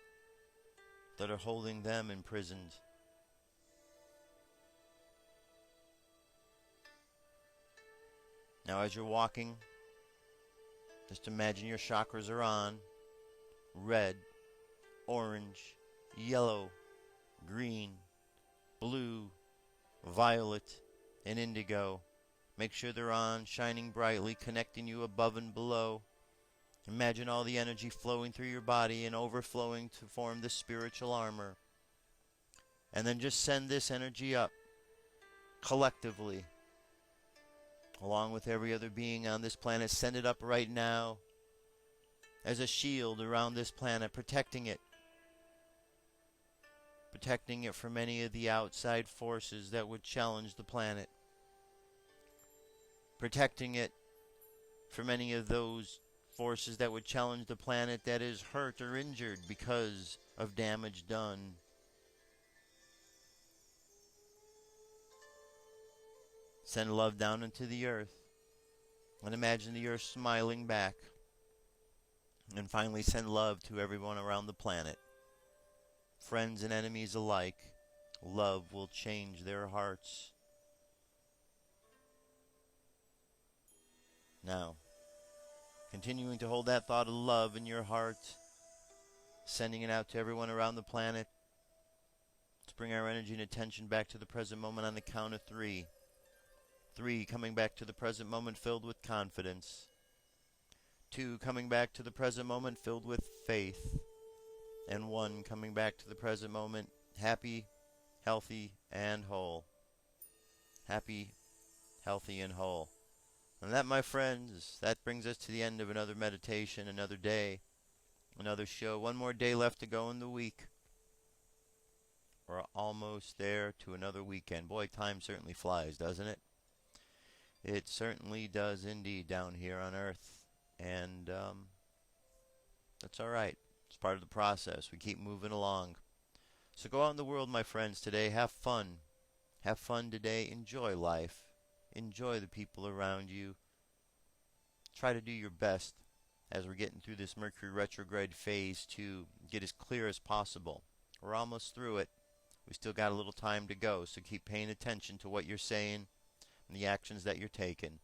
that are holding them imprisoned. Now as you're walking, just imagine your chakras are on: red, orange, yellow, green, blue, violet, and indigo. Make sure they're on, shining brightly, connecting you above and below. Imagine all the energy flowing through your body and overflowing to form the spiritual armor. And then just send this energy up, collectively, along with every other being on this planet. Send it up right now as a shield around this planet, protecting it from any of the outside forces that would challenge the planet, protecting it from any of those forces that would challenge the planet that is hurt or injured because of damage done. Send love down into the earth, and imagine the earth smiling back. And finally send love to everyone around the planet. Friends and enemies alike, love will change their hearts. Now, continuing to hold that thought of love in your heart, sending it out to everyone around the planet. Let's bring our energy and attention back to the present moment on the count of 3. 3, coming back to the present moment filled with confidence. 2, coming back to the present moment filled with faith. And 1, coming back to the present moment happy, healthy, and whole. Happy, healthy, and whole. And that, my friends, that brings us to the end of another meditation, another day, another show. One more day left to go in the week. We're almost there to another weekend. Boy, time certainly flies, doesn't it? It certainly does indeed down here on Earth. And that's all right. It's part of the process. We keep moving along. So go out in the world, my friends, today. Have fun. Have fun today. Enjoy life. Enjoy the people around you. Try to do your best as we're getting through this Mercury retrograde phase to get as clear as possible. We're almost through it. We still got a little time to go, so keep paying attention to what you're saying and the actions that you're taking.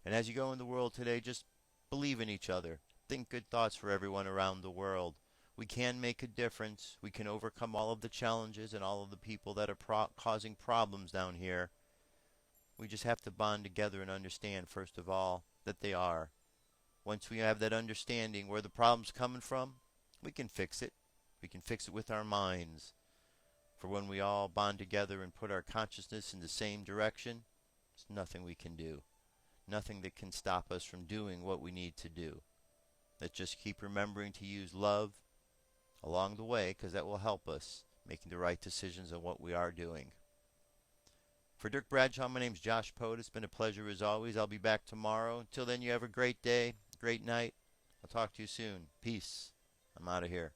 And as you go in the world today, just believe in each other. Think good thoughts for everyone around the world. We can make a difference. We can overcome all of the challenges and all of the people that are causing problems down here. We just have to bond together and understand, first of all, that they are. Once we have that understanding where the problem's coming from, we can fix it. We can fix it with our minds. For when we all bond together and put our consciousness in the same direction, there's nothing we can do. Nothing that can stop us from doing what we need to do. Let's just keep remembering to use love along the way, because that will help us making the right decisions on what we are doing. For Dirk Bradshaw, my name's Josh Pote. It's been a pleasure as always. I'll be back tomorrow. Until then, you have a great day, great night. I'll talk to you soon. Peace. I'm out of here.